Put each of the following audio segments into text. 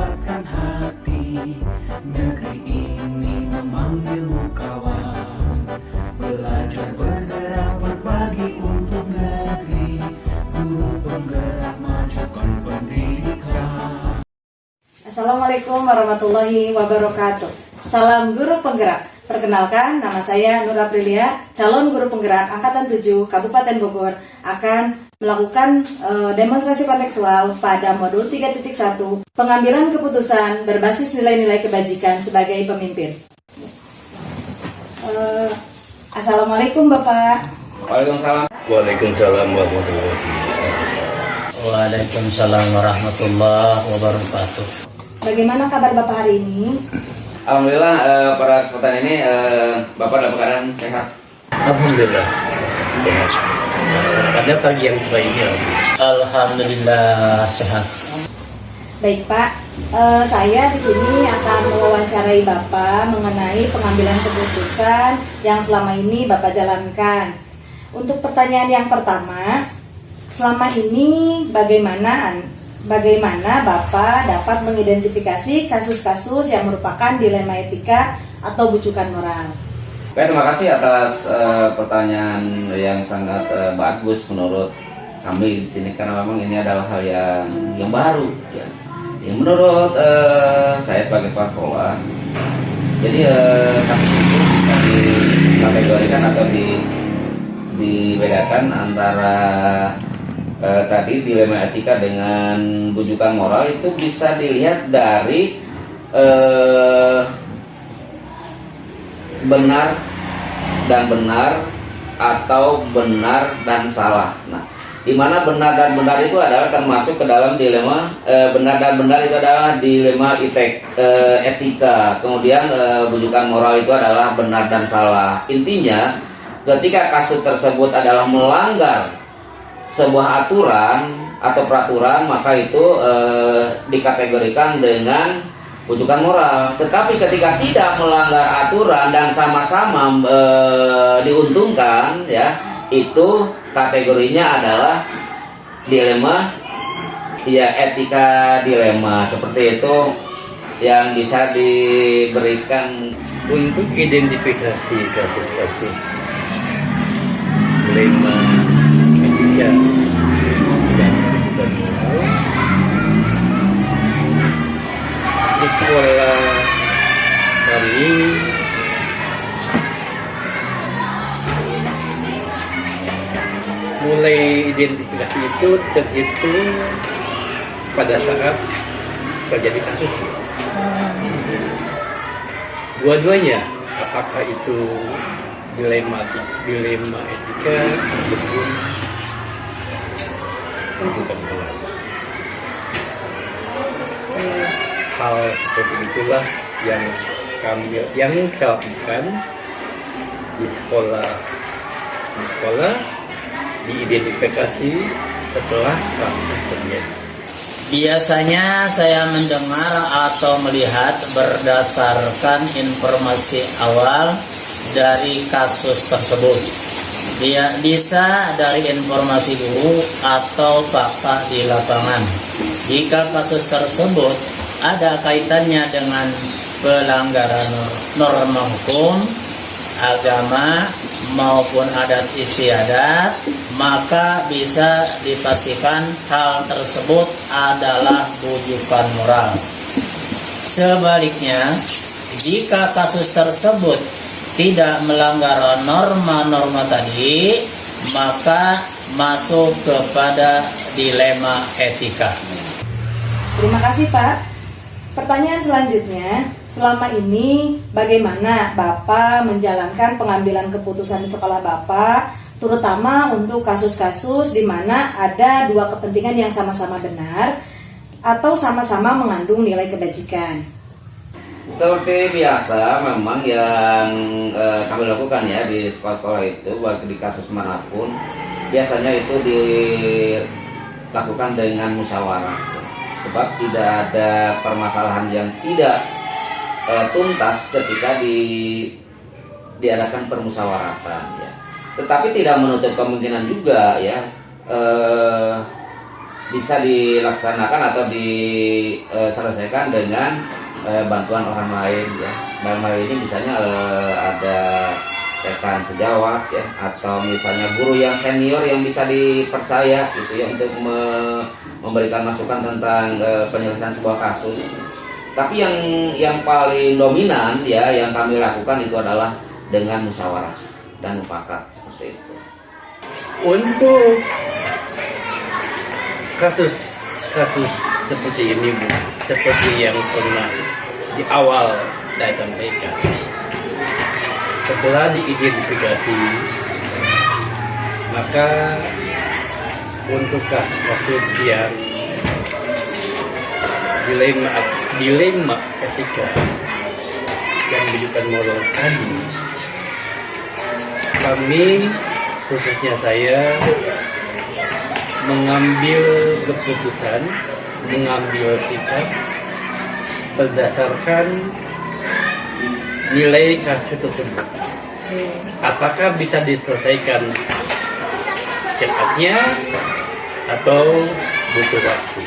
mendapatkan hati. Negeri ini memanggilmu kawan, belajar bergerak berbagi untuk negeri. Guru penggerak majukan pendidikan. Assalamualaikum warahmatullahi wabarakatuh. Salam guru penggerak. Perkenalkan, nama saya Nur Aprilia, calon guru penggerak Angkatan 7 Kabupaten Bogor, akan melakukan demonstrasi kontekstual pada modul 3.1 pengambilan keputusan berbasis nilai-nilai kebajikan sebagai pemimpin. Assalamualaikum Bapak. Waalaikumsalam. Waalaikumsalam warahmatullahi wabarakatuh. Waalaikumsalam warahmatullahi wabarakatuh. Bagaimana kabar Bapak hari ini? Alhamdulillah pada kesempatan ini Bapak dalam keadaan sehat. Alhamdulillah sehat. Pada pagi yang baik ini Alhamdulillah sehat. Baik Pak, saya di sini akan mewawancarai Bapak mengenai pengambilan keputusan yang selama ini Bapak jalankan. Untuk pertanyaan yang pertama, selama ini bagaimana Bapak dapat mengidentifikasi kasus-kasus yang merupakan dilema etika atau bujukan moral? Baik, terima kasih atas pertanyaan yang sangat bagus menurut kami di sini, karena memang ini adalah hal yang baru ya. Yang menurut saya sebagai kepala sekolah, jadi kasus itu bisa dikategorikan atau dibedakan antara tadi dilema etika dengan bujukan moral. Itu bisa dilihat dari benar dan benar atau benar dan salah. Nah, di mana benar dan benar itu adalah termasuk ke dalam dilema benar dan benar itu adalah dilema etika. Kemudian bujukan moral itu adalah benar dan salah. Intinya, ketika kasus tersebut adalah melanggar sebuah aturan atau peraturan, maka itu dikategorikan dengan bujukan moral. Tetapi ketika tidak melanggar aturan dan sama-sama diuntungkan, ya, itu kategorinya adalah dilema, ya, etika dilema. Seperti itu yang bisa diberikan untuk identifikasi kasus-kasus dilema etika dan bujukan moral di sekolah kami. Mulai identifikasi itu terhitung pada saat terjadi kasus. Dua-duanya, apakah itu dilema etika ataupun bukan moral. Hal seperti itulah yang saya lakukan di sekolah diidentifikasi setelah kasus terjadi. Biasanya saya mendengar atau melihat berdasarkan informasi awal dari kasus tersebut. Dia bisa dari informasi dulu atau fakta di lapangan. Jika kasus tersebut ada kaitannya dengan pelanggaran norma hukum, agama maupun adat istiadat, maka bisa dipastikan hal tersebut adalah bujukan moral. Sebaliknya, jika kasus tersebut tidak melanggar norma-norma tadi, maka masuk kepada dilema etika. Terima kasih Pak. Pertanyaan selanjutnya, selama ini bagaimana Bapak menjalankan pengambilan keputusan di sekolah Bapak, terutama untuk kasus-kasus di mana ada dua kepentingan yang sama-sama benar atau sama-sama mengandung nilai kebajikan? Seperti biasa, memang yang kami lakukan ya di sekolah-sekolah itu, baik di kasus manapun, biasanya itu dilakukan dengan musyawarah. Sebab tidak ada permasalahan yang tidak tuntas ketika diadakan permusyawaratan ya. Tetapi tidak menutup kemungkinan juga ya bisa dilaksanakan atau diselesaikan dengan bantuan orang lain ya. Dalam hal ini misalnya ada rekan sejawat ya, atau misalnya guru yang senior yang bisa dipercaya gitu ya untuk memberikan masukan tentang penyelesaian sebuah kasus. Tapi yang paling dominan ya yang kami lakukan itu adalah dengan musyawarah dan mufakat seperti itu. Untuk kasus seperti ini Bu, seperti yang pernah di awal saya sampaikan, setelah diidentifikasi, maka untuk kasus yang dilema etika yang menunjukkan moral tadi, kami khususnya saya mengambil keputusan, mengambil sikap berdasarkan nilai kasus tersebut. Apakah bisa diselesaikan cepatnya atau butuh waktu?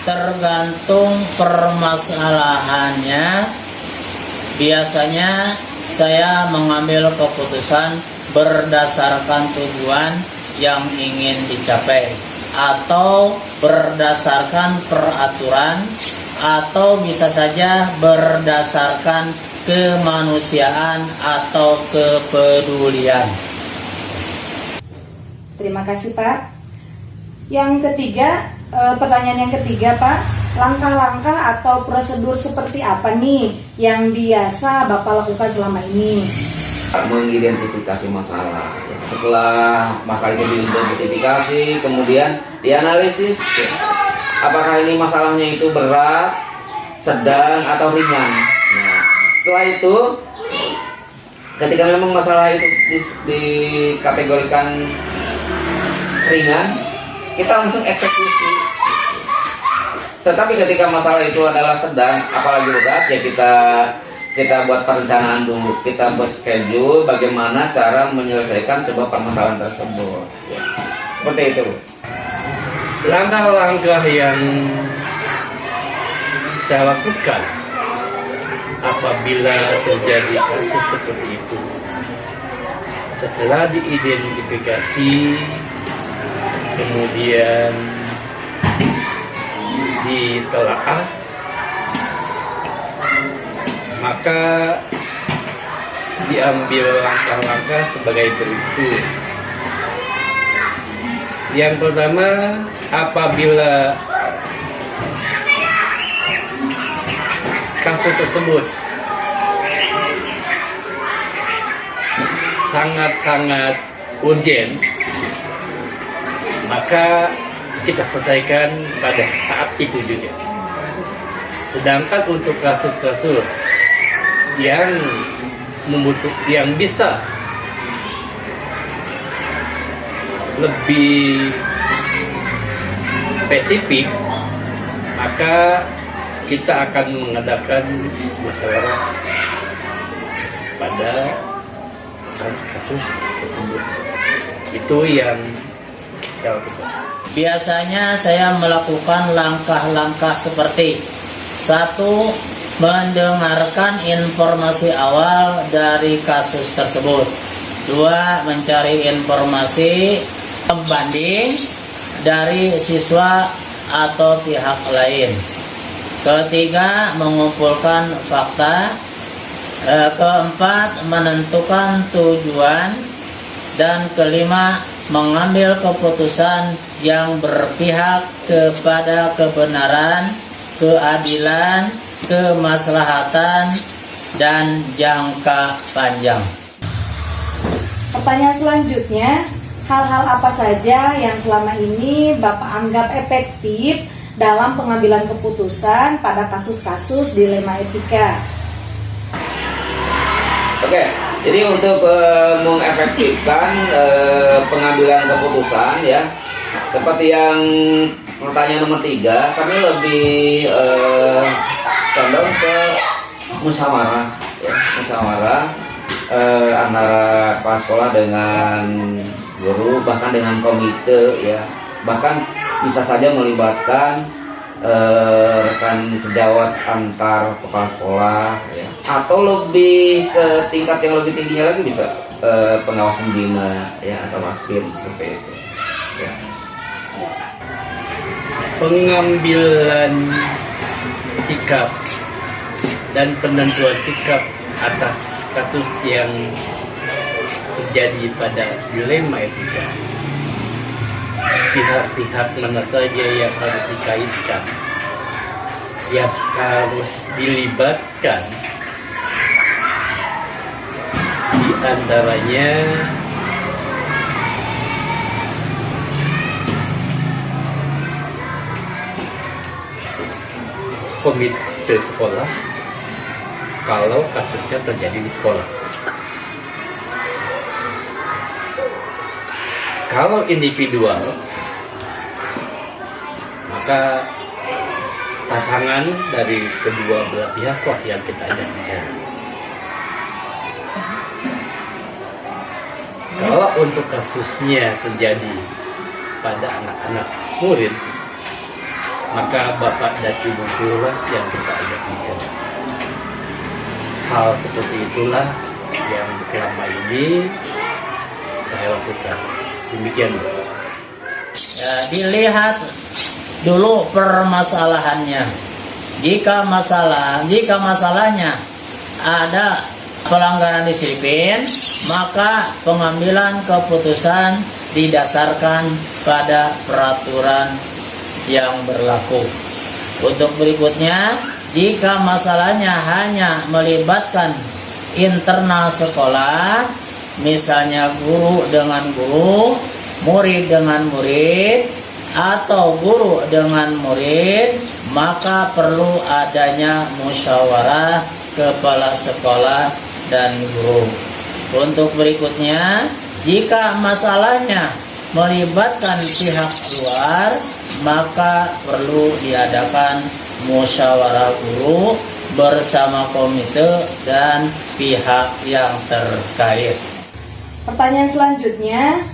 Tergantung permasalahannya. Biasanya saya mengambil keputusan berdasarkan tujuan yang ingin dicapai, atau berdasarkan peraturan, atau bisa saja berdasarkan kemanusiaan atau kepedulian. Terima kasih Pak. Yang ketiga, pertanyaan yang ketiga Pak, langkah-langkah atau prosedur seperti apa nih yang biasa Bapak lakukan selama ini? Mengidentifikasi masalah. Setelah masalah itu diidentifikasi, kemudian dianalisis. Apakah ini masalahnya itu berat, sedang, atau ringan? Nah, setelah itu, ketika memang masalah itu dikategorikan ringan, kita langsung eksekusi. Tetapi ketika masalah itu adalah sedang, apalagi berat, ya kita buat perencanaan dulu, kita buat schedule bagaimana cara menyelesaikan sebuah permasalahan tersebut. Ya. Seperti itu. Langkah-langkah yang saya lakukan apabila terjadi kasus seperti itu, setelah diidentifikasi, kemudian ditelaah, maka diambil langkah-langkah sebagai berikut. Yang pertama, apabila kasus tersebut sangat-sangat urgent, maka kita selesaikan pada saat itu juga. Sedangkan untuk kasus-kasus yang bisa lebih spesifik, maka kita akan mengadakan musyawarah pada kasus tersebut. Itu yang saya lakukan. Biasanya saya melakukan langkah-langkah seperti: 1. Mendengarkan informasi awal dari kasus tersebut. 2. Mencari informasi pembanding dari siswa atau pihak lain. 3. Mengumpulkan fakta. 4. Menentukan tujuan. Dan 5. Mengambil keputusan yang berpihak kepada kebenaran, keadilan, kemaslahatan, dan jangka panjang. Pertanyaan selanjutnya, hal-hal apa saja yang selama ini Bapak anggap efektif dalam pengambilan keputusan pada kasus-kasus dilema etika? Oke, jadi untuk mengefektifkan pengambilan keputusan ya, seperti yang pertanyaan nomor 3, kami lebih condong ke musyawarah ya, musyawarah antara kepala sekolah dengan guru, bahkan dengan komite ya, bahkan bisa saja melibatkan rekan sejawat antar kepala sekolah, ya. Atau lebih ke tingkat yang lebih tingginya lagi bisa pengawas pembina, ya, atau maspir seperti itu. Ya. Pengambilan sikap dan penentuan sikap atas kasus yang terjadi pada dilema etika, pihak-pihak mana saja yang harus dikaitkan, yang harus dilibatkan, di antaranya komite sekolah kalau kasusnya terjadi di sekolah. Kalau individual, maka pasangan dari kedua belah pihak lah yang kita ajak bicara. Kalau untuk kasusnya terjadi pada anak-anak murid, maka bapak dan ibu guru lah yang kita ajak bicara. Hal seperti itulah yang selama ini saya lakukan. Demikian. Ya, dilihat dulu permasalahannya. Jika masalahnya ada pelanggaran disiplin, maka pengambilan keputusan didasarkan pada peraturan yang berlaku. Untuk berikutnya, jika masalahnya hanya melibatkan internal sekolah, misalnya guru dengan guru, murid dengan murid, atau guru dengan murid, maka perlu adanya musyawarah kepala sekolah dan guru. Untuk berikutnya, jika masalahnya melibatkan pihak luar, maka perlu diadakan musyawarah guru bersama komite dan pihak yang terkait. Pertanyaan selanjutnya,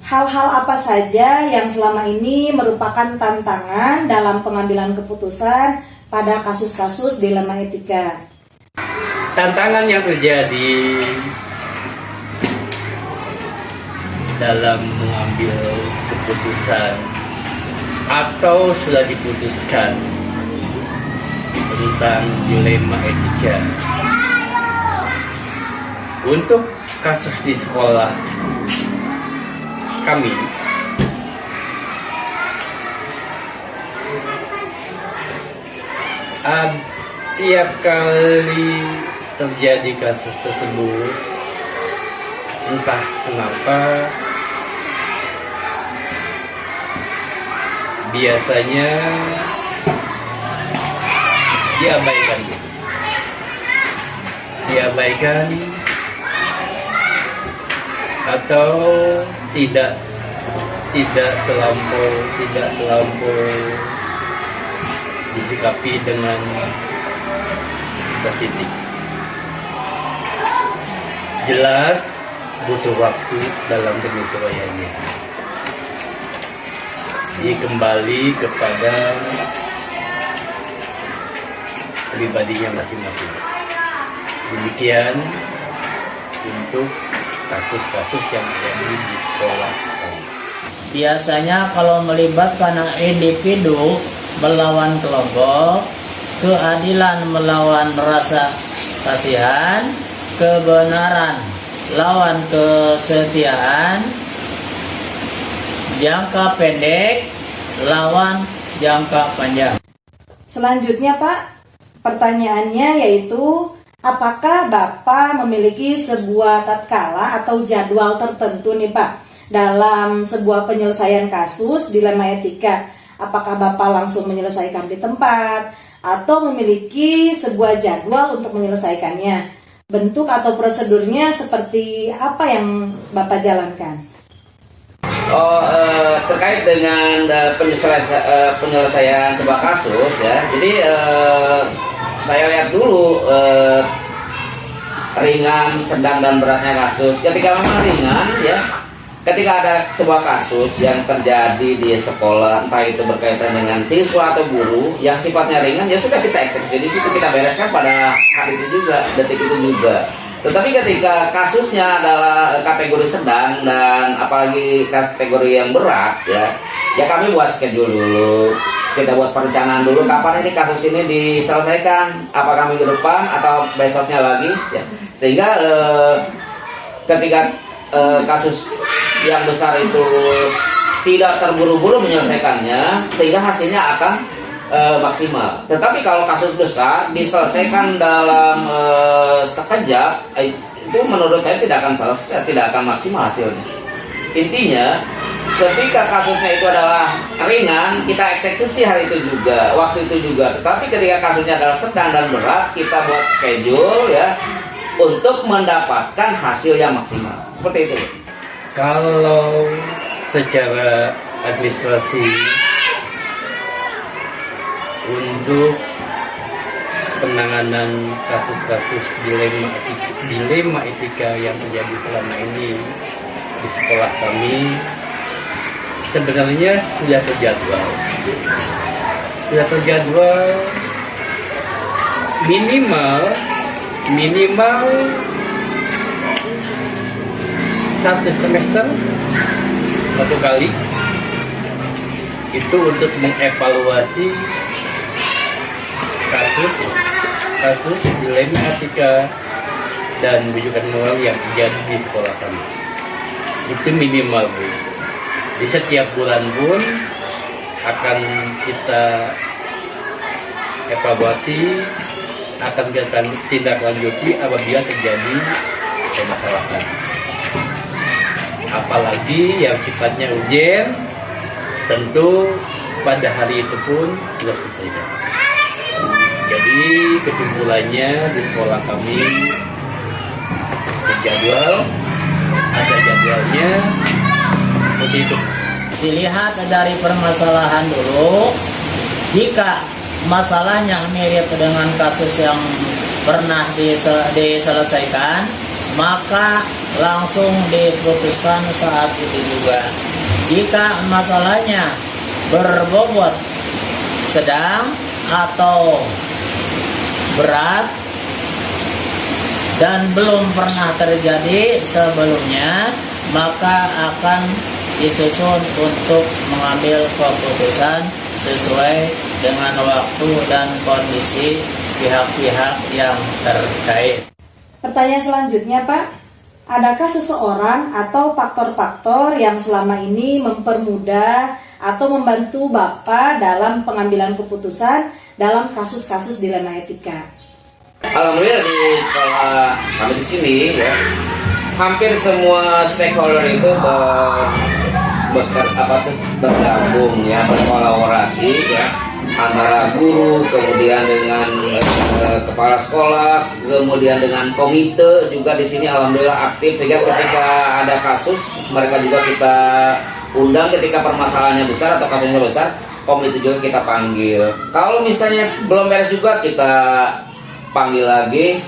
hal-hal apa saja yang selama ini merupakan tantangan dalam pengambilan keputusan pada kasus-kasus dilema etika? Tantangan yang terjadi dalam mengambil keputusan atau sudah diputuskan tentang dilema etika. Untuk kasus di sekolah kami, tiap kali terjadi kasus tersebut, entah kenapa biasanya diabaikan atau tidak terlampau disikapi dengan positif. Jelas butuh waktu dalam penyesuaiannya. Jadi kembali kepada pribadinya masing-masing. Demikian untuk kasus-kasus yang terjadi di sekolah. Biasanya kalau melibatkan individu melawan kelompok, keadilan melawan rasa kasihan, kebenaran lawan kesetiaan, jangka pendek lawan jangka panjang. Selanjutnya Pak, pertanyaannya yaitu, apakah Bapak memiliki sebuah tatkala atau jadwal tertentu nih Pak dalam sebuah penyelesaian kasus dilema etika? Apakah Bapak langsung menyelesaikan di tempat atau memiliki sebuah jadwal untuk menyelesaikannya? Bentuk atau prosedurnya seperti apa yang Bapak jalankan? Terkait dengan penyelesaian sebuah kasus, ya. Jadi saya lihat dulu ringan, sedang dan beratnya kasus. Ketika memang ringan, ya, ketika ada sebuah kasus yang terjadi di sekolah, entah itu berkaitan dengan siswa atau guru yang sifatnya ringan, ya sudah kita eksekusi di situ, kita bereskan pada hari itu juga, detik itu juga. Tetapi ketika kasusnya adalah kategori sedang dan apalagi kategori yang berat, ya kami buat schedule dulu, kita buat perencanaan dulu kapan ini kasus ini diselesaikan, apakah minggu depan atau besoknya lagi, ya. Sehingga ketika kasus yang besar itu tidak terburu-buru menyelesaikannya, sehingga hasilnya akan maksimal. Tetapi kalau kasus besar diselesaikan dalam sekejap, itu menurut saya tidak akan selesai, tidak akan maksimal hasilnya. Intinya, ketika kasusnya itu adalah ringan, kita eksekusi hari itu juga, waktu itu juga. Tetapi ketika kasusnya adalah sedang dan berat, kita buat schedule ya untuk mendapatkan hasil yang maksimal. Seperti itu. Kalau secara administrasi untuk penanganan kasus-kasus dilema etika yang terjadi selama ini di sekolah kami sebenarnya sudah terjadwal minimal 1 semester 1 kali itu untuk mengevaluasi kasus dilema etika dan rujukan moral yang terjadi di sekolah kami. Itu minimal, Bu. Di setiap bulan pun akan kita evaluasi, akan kita tindak lanjuti apabila terjadi permasalahan. Apalagi yang sifatnya urgen, tentu pada hari itu pun sudah selesai. Jadi kesimpulannya di sekolah kami berjadwal, ada jadwalnya, seperti itu. Dilihat dari permasalahan dulu. Jika masalahnya mirip dengan kasus yang pernah diselesaikan, maka langsung diputuskan saat itu juga. Jika masalahnya berbobot sedang atau berat dan belum pernah terjadi sebelumnya, maka akan disusun untuk mengambil keputusan sesuai dengan waktu dan kondisi pihak-pihak yang terkait. Pertanyaan selanjutnya, Pak. Adakah seseorang atau faktor-faktor yang selama ini mempermudah atau membantu Bapak dalam pengambilan keputusan dalam kasus-kasus dilema etika? Alhamdulillah di sekolah kami di sini ya, hampir semua stakeholder itu bergabung ya, berkolaborasi ya, antara guru, kemudian dengan kepala sekolah, kemudian dengan komite juga di sini alhamdulillah aktif, sehingga ketika ada kasus mereka juga kita undang. Ketika permasalahannya besar atau kasusnya besar, komite juga kita panggil. Kalau misalnya belum beres juga kita panggil lagi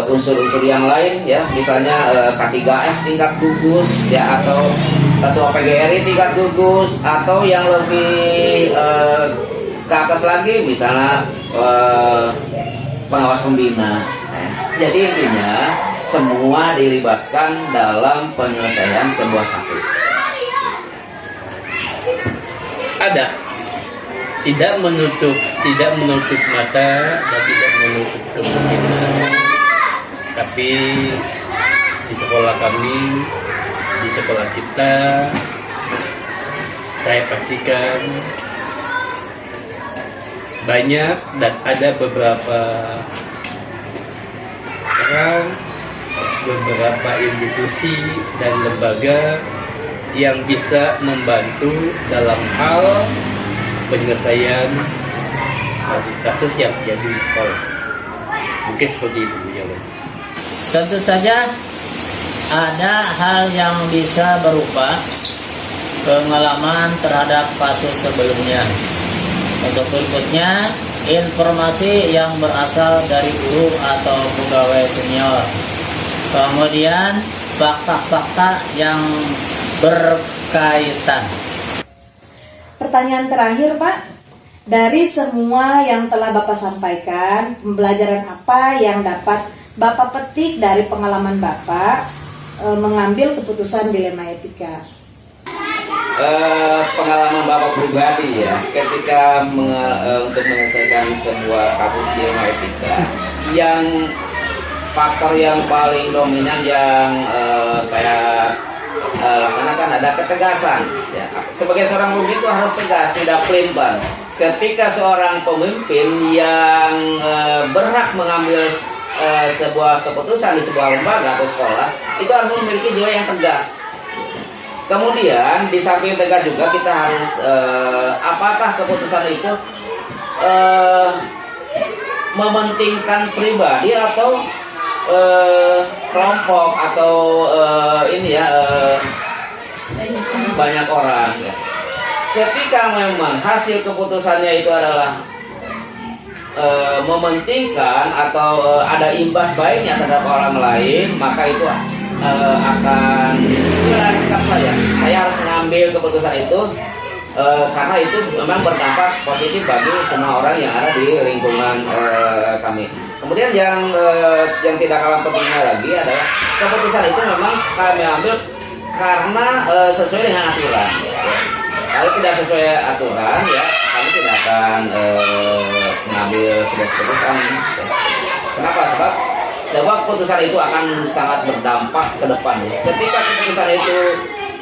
unsur-unsur yang lain ya, misalnya K3S tingkat gugus ya, atau ketua PGRI tingkat gugus, atau yang lebih ke atas lagi misalnya pengawas pembina. Jadi intinya semua dilibatkan dalam penyelesaian sebuah kasus. Ada, tidak menutup mata dan tidak menutup kemungkinan. Tapi di sekolah kami, di sekolah kita, saya pastikan banyak dan ada beberapa orang, beberapa institusi dan lembaga yang bisa membantu dalam hal penyelesaian kasus-kasus yang terjadi di sekolah. Mungkin seperti itu jawabannya. Tentu saja ada hal yang bisa berupa pengalaman terhadap kasus sebelumnya. Untuk berikutnya, informasi yang berasal dari guru atau pegawai senior. Kemudian fakta-fakta yang berkaitan. Pertanyaan terakhir, Pak. Dari semua yang telah Bapak sampaikan, pembelajaran apa yang dapat Bapak petik dari pengalaman Bapak mengambil keputusan dilema etika? Pengalaman Bapak pribadi ya, ketika untuk menyelesaikan sebuah kasus dilema etika, yang faktor yang paling dominan yang saya laksanakan ada ketegasan. Ya. Sebagai seorang pemimpin itu harus tegas, tidak pelin-pelan. Ketika seorang pemimpin yang berhak mengambil sebuah keputusan di sebuah lembaga atau sekolah, itu harus memiliki jiwa yang tegas. Kemudian di samping tegas juga kita harus apakah keputusan itu mementingkan pribadi atau kelompok atau banyak orang ya. Ketika memang hasil keputusannya itu adalah mementingkan atau ada imbas baiknya terhadap orang lain, maka itu akan sikap saya harus mengambil keputusan itu karena itu memang berdampak positif bagi semua orang yang ada di lingkungan kami. Kemudian yang tidak kalah pentingnya lagi adalah keputusan itu memang kami ambil karena sesuai dengan aturan. Kalau tidak sesuai aturan ya kami tidak akan mengambil sebuah keputusan. Kenapa? Sebab keputusan itu akan sangat berdampak ke depan. Ketika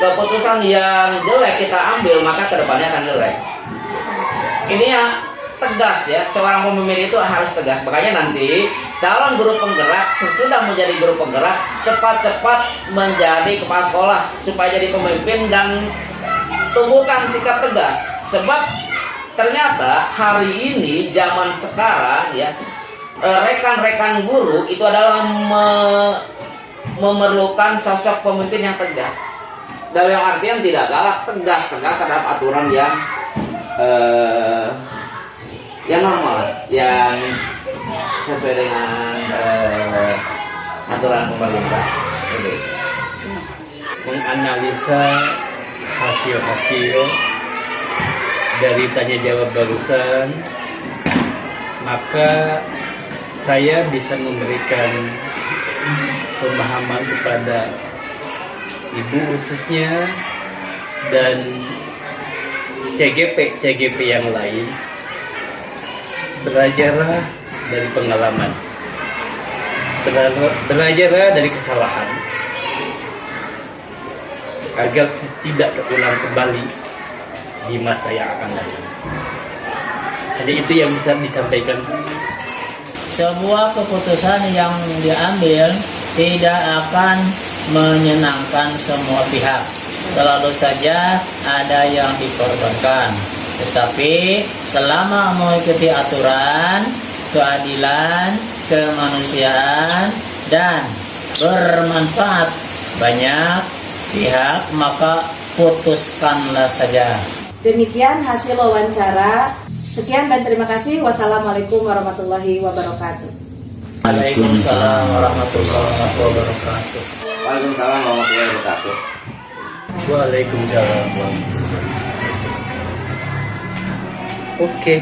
keputusan yang jelek kita ambil, maka kedepannya akan jelek. Ini yang tegas ya, seorang pemimpin itu harus tegas. Makanya nanti calon guru penggerak sesudah menjadi guru penggerak cepat-cepat menjadi kepala sekolah supaya jadi pemimpin dan tumbuhkan sikap tegas. Sebab ternyata hari ini zaman sekarang ya, rekan-rekan guru itu adalah memerlukan sosok pemimpin yang tegas. Dalam artian tidak galak, tegas terhadap aturan yang normal, yang sesuai dengan aturan pemerintah. Menganalisa hasil-hasil dari tanya jawab barusan, maka saya bisa memberikan pemahaman kepada ibu khususnya dan CGP yang lain. Belajarlah dari pengalaman, belajarlah dari kesalahan agar tidak terulang kembali di masa yang akan datang. Jadi itu yang bisa disampaikan. Sebuah keputusan yang diambil tidak akan menyenangkan semua pihak. Selalu saja ada yang dikorbankan. Tetapi selama mengikuti aturan, keadilan, kemanusiaan, dan bermanfaat banyak pihak, maka putuskanlah saja. Demikian hasil wawancara. Sekian dan terima kasih. Wassalamualaikum warahmatullahi wabarakatuh. Waalaikumsalam warahmatullahi wabarakatuh. Waalaikumsalam warahmatullahi wabarakatuh. Waalaikumsalam warahmatullahi wabarakatuh. Oke.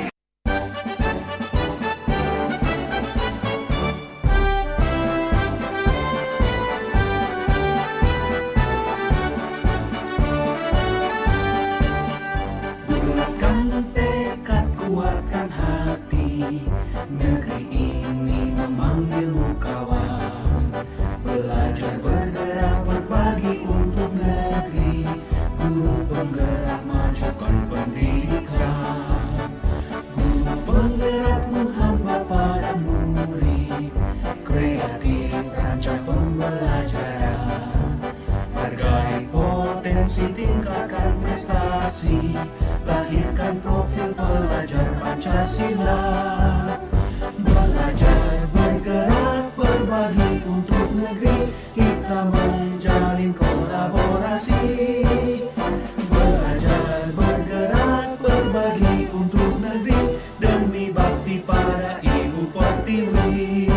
Bulatkan tekad, kuatkan hati. Negeri ini memanggilmu kawan. Belajar bergerak berbagi untuk negeri. Guru penggerak majukan pendidikan. Guru penggerak menghamba pada murid. Kreatif rancang pembelajaran. Hargai potensi, tingkatkan prestasi. Lahirkan profil pelajar Pancasila. Belajar bergerak berbagi untuk negeri. Kita menjalin kolaborasi. Belajar bergerak berbagi untuk negeri. Demi bakti pada Ibu Pertiwi.